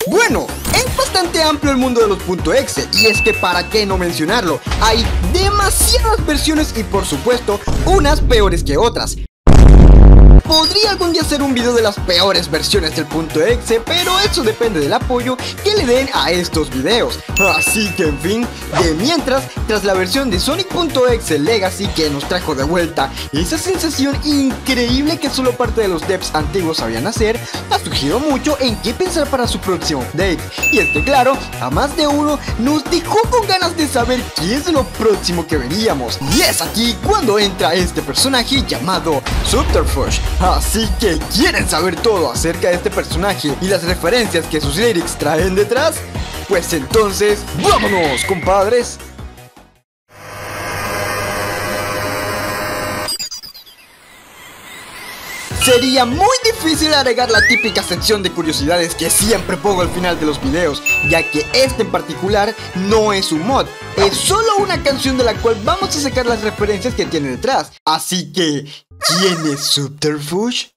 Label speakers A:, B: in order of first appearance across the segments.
A: Bueno, es bastante amplio el mundo de los .exe, y es que para qué no mencionarlo, hay demasiadas versiones y por supuesto, unas peores que otras. Podría algún día hacer un video de las peores versiones del .exe, pero eso depende del apoyo que le den a estos videos. Así que en fin, de mientras, tras la versión de Sonic.exe Legacy que nos trajo de vuelta esa sensación increíble que solo parte de los devs antiguos sabían hacer, ha surgido mucho en qué pensar para su próximo update. Y es que claro, a más de uno nos dejó con ganas de saber qué es lo próximo que veríamos. Y es aquí cuando entra este personaje llamado Subterfuge. Así que, ¿quieren saber todo acerca de este personaje y las referencias que sus lyrics traen detrás? Pues entonces, ¡vámonos, compadres! Sería muy difícil agregar la típica sección de curiosidades que siempre pongo al final de los videos, ya que este en particular no es un mod, es solo una canción de la cual vamos a sacar las referencias que tiene detrás. Así que, ¿quién es Subterfuge?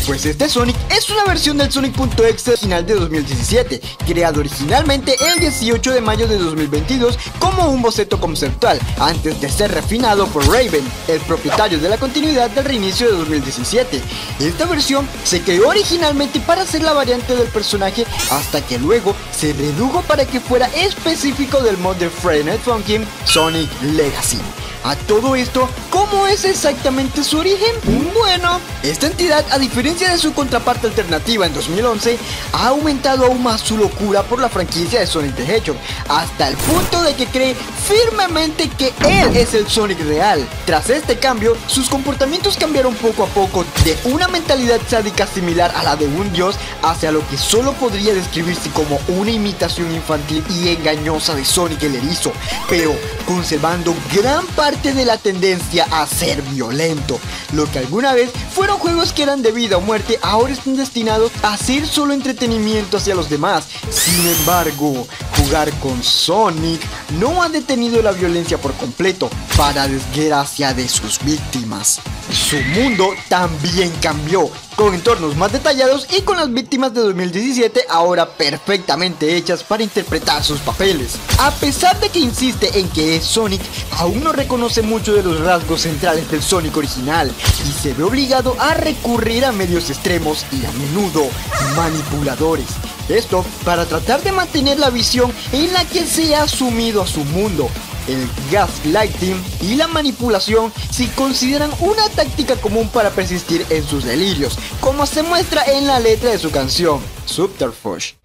A: Pues este Sonic es una versión del Sonic.exe original de 2017, creado originalmente el 18 de mayo de 2022 como un boceto conceptual, antes de ser refinado por Raven, el propietario de la continuidad del reinicio de 2017. Esta versión se creó originalmente para ser la variante del personaje, hasta que luego se redujo para que fuera específico del mod de Friday Night Funkin' Sonic Legacy. A todo esto, ¿cómo es exactamente su origen? Bueno, esta entidad, a diferencia de su contraparte alternativa en 2011, ha aumentado aún más su locura por la franquicia de Sonic the Hedgehog, hasta el punto de que cree firmemente que él es el Sonic real. Tras este cambio, sus comportamientos cambiaron poco a poco de una mentalidad sádica similar a la de un dios hacia lo que solo podría describirse como una imitación infantil y engañosa de Sonic el Erizo, pero conservando gran parte de la tendencia a ser violento. Lo que alguna vez fueron juegos que eran de vida o muerte, ahora están destinados a ser solo entretenimiento hacia los demás. Sin embargo, jugar con Sonic no ha detenido la violencia por completo, para desgracia de sus víctimas. Su mundo también cambió, con entornos más detallados y con las víctimas de 2017 ahora perfectamente hechas para interpretar sus papeles. A pesar de que insiste en que es Sonic, aún no reconoce mucho de los rasgos centrales del Sonic original y se ve obligado a recurrir a medios extremos y a menudo manipuladores. Esto para tratar de mantener la visión en la que se ha sumido a su mundo. El gaslighting y la manipulación se consideran una táctica común para persistir en sus delirios, como se muestra en la letra de su canción, Subterfuge.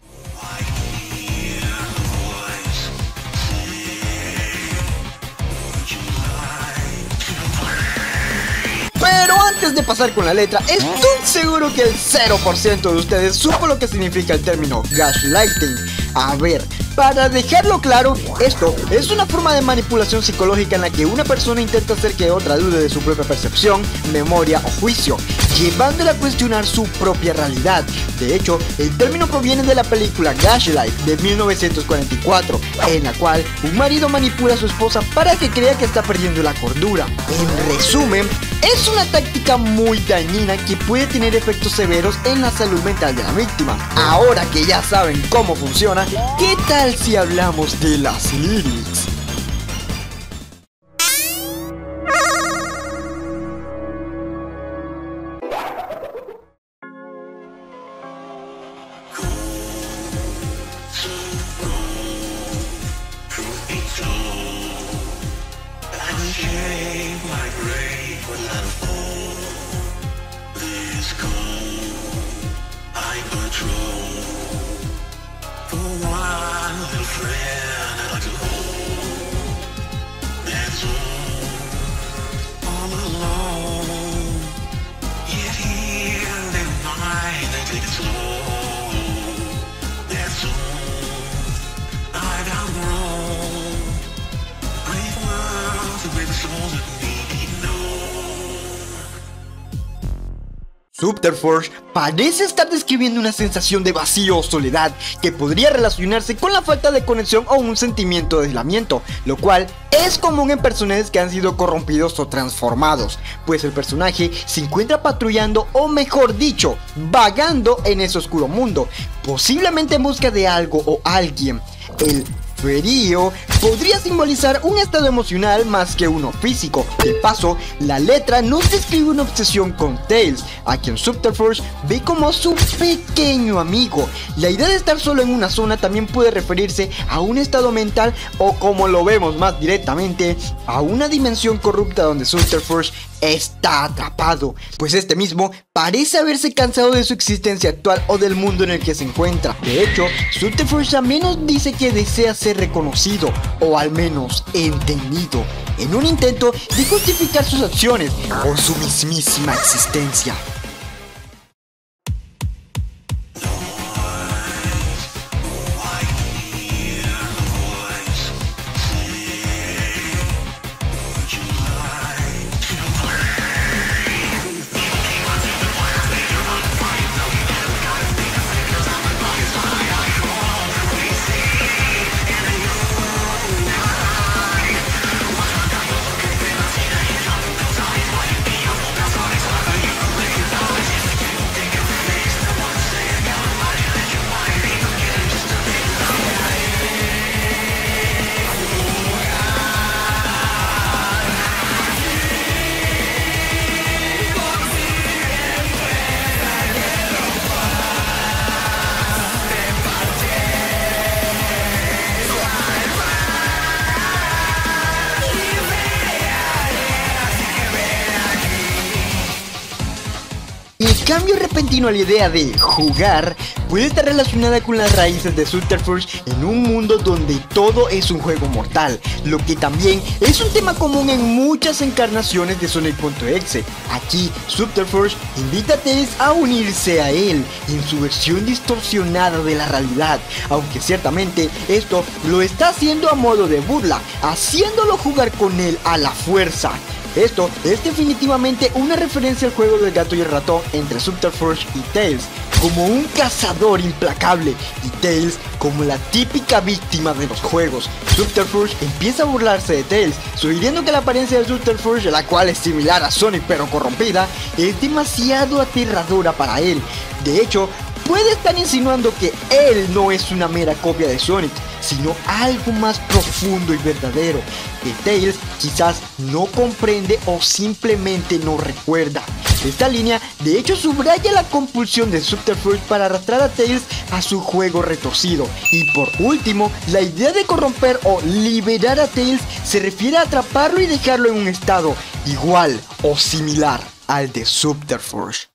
A: Pero antes de pasar con la letra, estoy seguro que el 0% de ustedes supo lo que significa el término gaslighting. A ver, para dejarlo claro, esto es una forma de manipulación psicológica en la que una persona intenta hacer que otra dude de su propia percepción, memoria o juicio, llevándola a cuestionar su propia realidad. De hecho, el término proviene de la película Gaslight de 1944, en la cual un marido manipula a su esposa para que crea que está perdiendo la cordura. En resumen, es una táctica muy dañina que puede tener efectos severos en la salud mental de la víctima. Ahora que ya saben cómo funciona, ¿qué tal si hablamos de las lyrics? Subterfuge parece estar describiendo una sensación de vacío o soledad que podría relacionarse con la falta de conexión o un sentimiento de aislamiento, lo cual es común en personajes que han sido corrompidos o transformados, pues el personaje se encuentra patrullando o mejor dicho, vagando en ese oscuro mundo, posiblemente en busca de algo o alguien. El frío podría simbolizar un estado emocional más que uno físico. De paso, la letra nos describe una obsesión con Tails, a quien Subterfuge ve como su pequeño amigo. La idea de estar solo en una zona también puede referirse a un estado mental o, como lo vemos más directamente, a una dimensión corrupta donde Subterfuge está atrapado, pues este mismo parece haberse cansado de su existencia actual o del mundo en el que se encuentra. De hecho, Subterfuge también nos dice que desea ser reconocido o al menos entendido, en un intento de justificar sus acciones o su mismísima existencia. El cambio repentino a la idea de jugar puede estar relacionada con las raíces de Subterfuge en un mundo donde todo es un juego mortal, lo que también es un tema común en muchas encarnaciones de Sonic.exe. Aquí Subterfuge invita a Tails a unirse a él en su versión distorsionada de la realidad, aunque ciertamente esto lo está haciendo a modo de burla, haciéndolo jugar con él a la fuerza. Esto es definitivamente una referencia al juego del gato y el ratón entre Subterfuge y Tails, como un cazador implacable y Tails como la típica víctima de los juegos. Subterfuge empieza a burlarse de Tails, sugiriendo que la apariencia de Subterfuge, la cual es similar a Sonic pero corrompida, es demasiado aterradora para él. De hecho, puede estar insinuando que él no es una mera copia de Sonic, sino algo más profundo y verdadero, que Tails quizás no comprende o simplemente no recuerda. Esta línea de hecho subraya la compulsión de Subterfuge para arrastrar a Tails a su juego retorcido. Y por último, la idea de corromper o liberar a Tails se refiere a atraparlo y dejarlo en un estado igual o similar al de Subterfuge.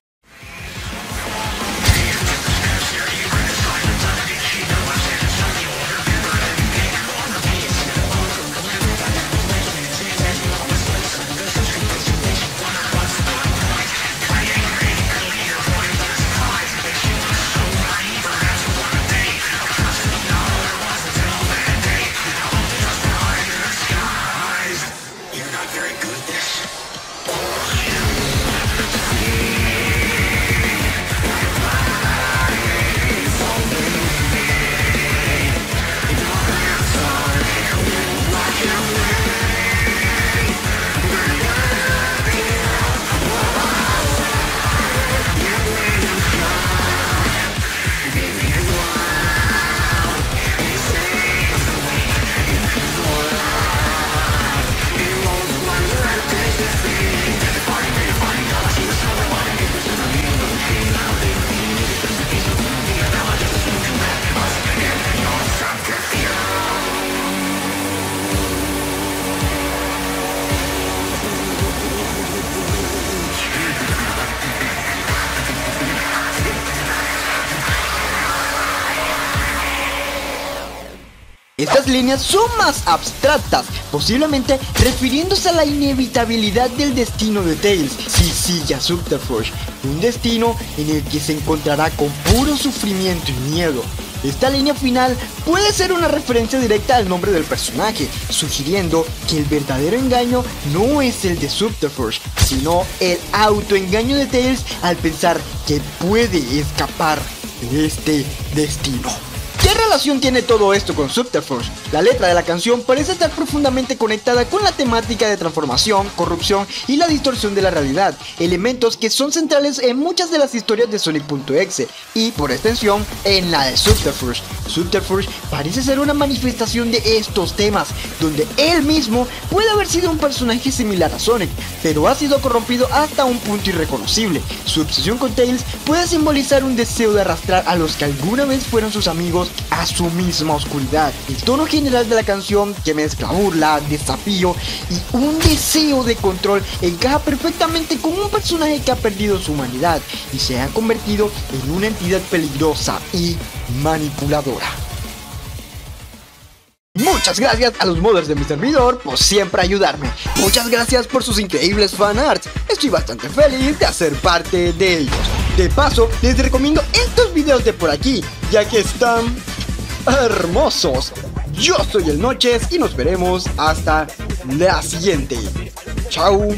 A: Estas líneas son más abstractas, posiblemente refiriéndose a la inevitabilidad del destino de Tails si sigue a Subterfuge, un destino en el que se encontrará con puro sufrimiento y miedo. Esta línea final puede ser una referencia directa al nombre del personaje, sugiriendo que el verdadero engaño no es el de Subterfuge, sino el autoengaño de Tails al pensar que puede escapar de este destino. ¿Qué relación tiene todo esto con Subterfuge? La letra de la canción parece estar profundamente conectada con la temática de transformación, corrupción y la distorsión de la realidad, elementos que son centrales en muchas de las historias de Sonic.exe y, por extensión, en la de Subterfuge. Subterfuge parece ser una manifestación de estos temas, donde él mismo puede haber sido un personaje similar a Sonic, pero ha sido corrompido hasta un punto irreconocible. Su obsesión con Tails puede simbolizar un deseo de arrastrar a los que alguna vez fueron sus amigos a su misma oscuridad. El tono general de la canción, que mezcla burla, desafío y un deseo de control, encaja perfectamente con un personaje que ha perdido su humanidad y se ha convertido en una entidad peligrosa y manipuladora. Muchas gracias a los modders de mi servidor por siempre ayudarme. Muchas gracias por sus increíbles fanarts. Estoy bastante feliz de hacer parte de ellos. De paso, les recomiendo estos videos de por aquí, ya que están hermosos. Yo soy el Noches y nos veremos hasta la siguiente. Chao.